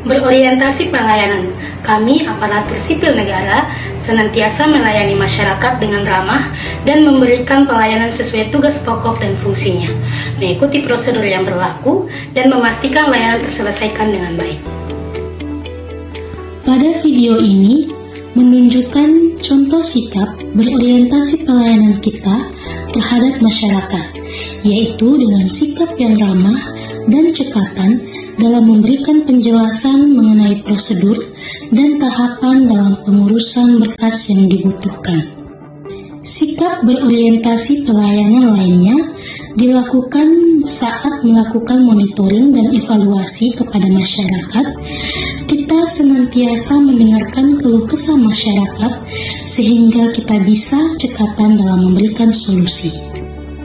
Berorientasi pelayanan, kami aparatur sipil negara senantiasa melayani masyarakat dengan ramah dan memberikan pelayanan sesuai tugas pokok dan fungsinya, mengikuti prosedur yang berlaku dan memastikan layanan terselesaikan dengan baik. Pada video ini menunjukkan contoh sikap berorientasi pelayanan kita terhadap masyarakat, yaitu dengan sikap yang ramah dan cekatan dalam memberikan penjelasan mengenai prosedur dan tahapan dalam pengurusan berkas yang dibutuhkan. Sikap berorientasi pelayanan lainnya dilakukan saat melakukan monitoring dan evaluasi kepada masyarakat. Kita senantiasa mendengarkan keluh kesah masyarakat sehingga kita bisa cekatan dalam memberikan solusi.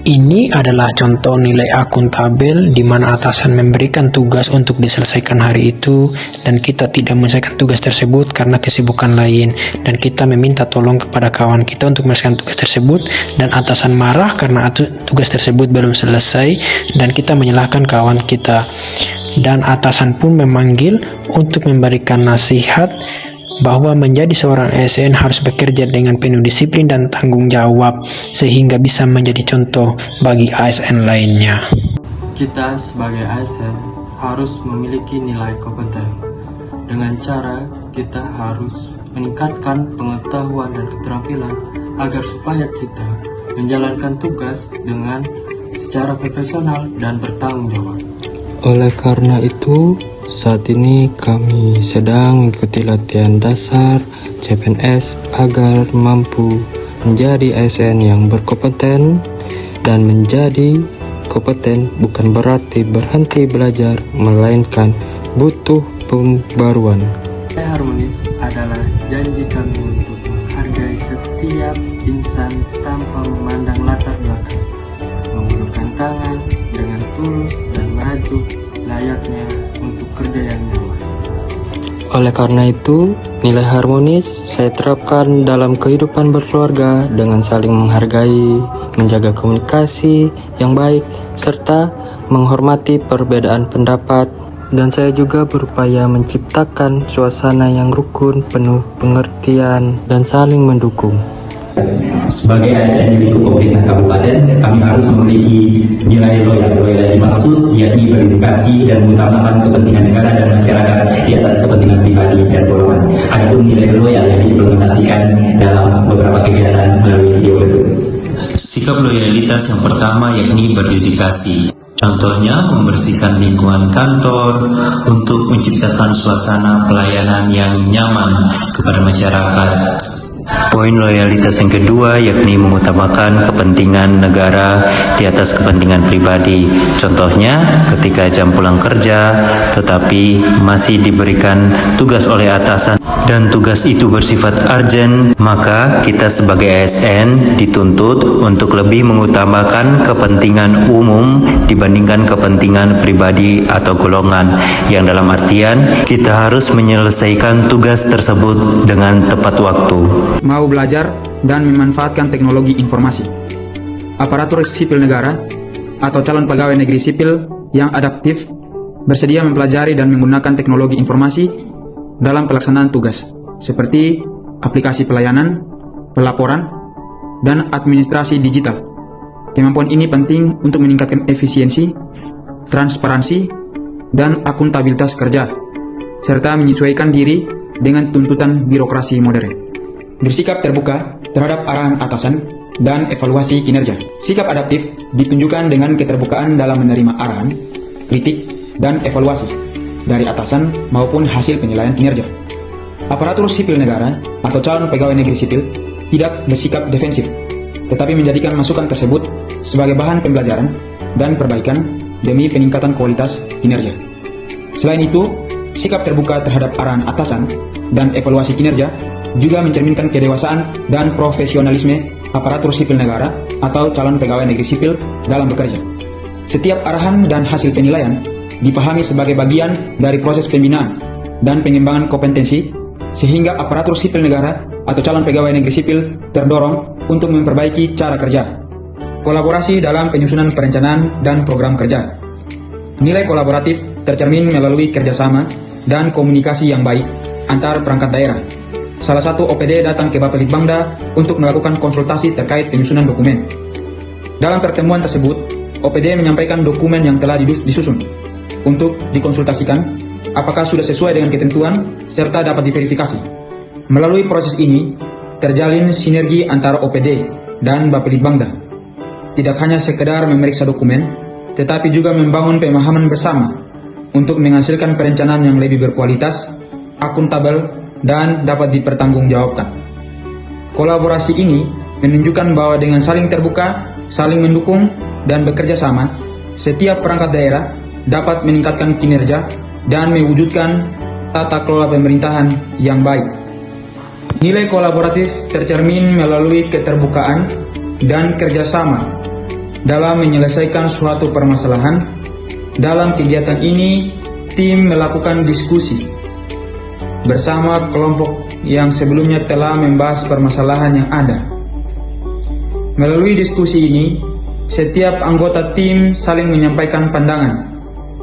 Ini adalah contoh nilai akuntabel di mana atasan memberikan tugas untuk diselesaikan hari itu dan kita tidak menyelesaikan tugas tersebut karena kesibukan lain, dan kita meminta tolong kepada kawan kita untuk menyelesaikan tugas tersebut dan atasan marah karena tugas tersebut belum selesai dan kita menyalahkan kawan kita, dan atasan pun memanggil untuk memberikan nasihat bahwa menjadi seorang ASN harus bekerja dengan penuh disiplin dan tanggung jawab sehingga bisa menjadi contoh bagi ASN lainnya. Kita sebagai ASN harus memiliki nilai kompeten. Dengan cara kita harus meningkatkan pengetahuan dan keterampilan agar supaya kita menjalankan tugas dengan secara profesional dan bertanggung jawab. Oleh karena itu, saat ini kami sedang mengikuti latihan dasar CPNS agar mampu menjadi ASN yang berkompeten, dan menjadi kompeten bukan berarti berhenti belajar, melainkan butuh pembaruan. Harmonis adalah janji kami untuk menghargai setiap insan tanpa memandang latar belakang, mengulurkan tangan dengan tulus dan maju layaknya untuk kerja yang nyaman. Oleh karena itu, nilai harmonis saya terapkan dalam kehidupan berkeluarga dengan saling menghargai, menjaga komunikasi yang baik, serta menghormati perbedaan pendapat. Dan saya juga berupaya menciptakan suasana yang rukun, penuh pengertian, dan saling mendukung. Sebagai ASN di lingkup pemerintah kabupaten, kami harus memiliki nilai loyal. Loyal yang dimaksud yakni beredukasi dan mengutamakan kepentingan negara dan masyarakat di atas kepentingan pribadi dan golongan. Adapun nilai loyal yang diimplementasikan dalam beberapa kegiatan melalui video berikut. Sikap loyalitas yang pertama yakni berdedikasi. Contohnya membersihkan lingkungan kantor untuk menciptakan suasana pelayanan yang nyaman kepada masyarakat. Poin loyalitas yang kedua yakni mengutamakan kepentingan negara di atas kepentingan pribadi. Contohnya ketika jam pulang kerja tetapi masih diberikan tugas oleh atasan dan tugas itu bersifat urgent, maka kita sebagai ASN dituntut untuk lebih mengutamakan kepentingan umum dibandingkan kepentingan pribadi atau golongan, yang dalam artian kita harus menyelesaikan tugas tersebut dengan tepat waktu. Mau belajar dan memanfaatkan teknologi informasi. Aparatur sipil negara atau calon pegawai negeri sipil yang adaptif bersedia mempelajari dan menggunakan teknologi informasi dalam pelaksanaan tugas, seperti aplikasi pelayanan, pelaporan, dan administrasi digital. Kemampuan ini penting untuk meningkatkan efisiensi, transparansi, dan akuntabilitas kerja, serta menyesuaikan diri dengan tuntutan birokrasi modern. Bersikap terbuka terhadap arahan atasan dan evaluasi kinerja. Sikap adaptif ditunjukkan dengan keterbukaan dalam menerima arahan, kritik, dan evaluasi dari atasan maupun hasil penilaian kinerja. Aparatur sipil negara atau calon pegawai negeri sipil tidak bersikap defensif, tetapi menjadikan masukan tersebut sebagai bahan pembelajaran dan perbaikan demi peningkatan kualitas kinerja. Selain itu, sikap terbuka terhadap arahan atasan dan evaluasi kinerja juga mencerminkan kedewasaan dan profesionalisme aparatur sipil negara atau calon pegawai negeri sipil dalam bekerja. Setiap arahan dan hasil penilaian dipahami sebagai bagian dari proses pembinaan dan pengembangan kompetensi sehingga aparatur sipil negara atau calon pegawai negeri sipil terdorong untuk memperbaiki cara kerja. Kolaborasi dalam penyusunan perencanaan dan program kerja. Nilai kolaboratif tercermin melalui kerjasama dan komunikasi yang baik antar perangkat daerah. Salah satu OPD datang ke Bapelitbangda untuk melakukan konsultasi terkait penyusunan dokumen. Dalam pertemuan tersebut, OPD menyampaikan dokumen yang telah disusun untuk dikonsultasikan apakah sudah sesuai dengan ketentuan serta dapat diverifikasi. Melalui proses ini, terjalin sinergi antara OPD dan Bapelitbangda. Tidak hanya sekedar memeriksa dokumen, tetapi juga membangun pemahaman bersama untuk menghasilkan perencanaan yang lebih berkualitas, akuntabel, dan dapat dipertanggungjawabkan. Kolaborasi ini menunjukkan bahwa dengan saling terbuka, saling mendukung, dan bekerja sama, setiap perangkat daerah dapat meningkatkan kinerja dan mewujudkan tata kelola pemerintahan yang baik. Nilai kolaboratif tercermin melalui keterbukaan dan kerjasama dalam menyelesaikan suatu permasalahan. Dalam kegiatan ini, tim melakukan diskusi bersama kelompok yang sebelumnya telah membahas permasalahan yang ada. Melalui diskusi ini, setiap anggota tim saling menyampaikan pandangan,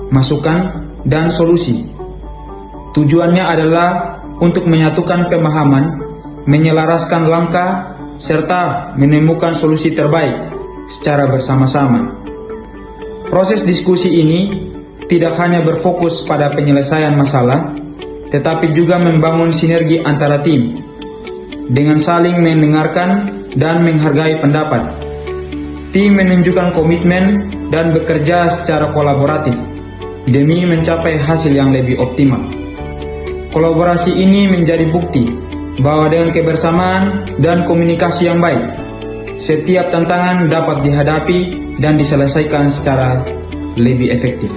masukan, dan solusi. Tujuannya adalah untuk menyatukan pemahaman, menyelaraskan langkah, serta menemukan solusi terbaik secara bersama-sama. Proses diskusi ini tidak hanya berfokus pada penyelesaian masalah, tetapi juga membangun sinergi antara tim dengan saling mendengarkan dan menghargai pendapat. Tim menunjukkan komitmen dan bekerja secara kolaboratif demi mencapai hasil yang lebih optimal. Kolaborasi ini menjadi bukti bahwa dengan kebersamaan dan komunikasi yang baik, setiap tantangan dapat dihadapi dan diselesaikan secara lebih efektif.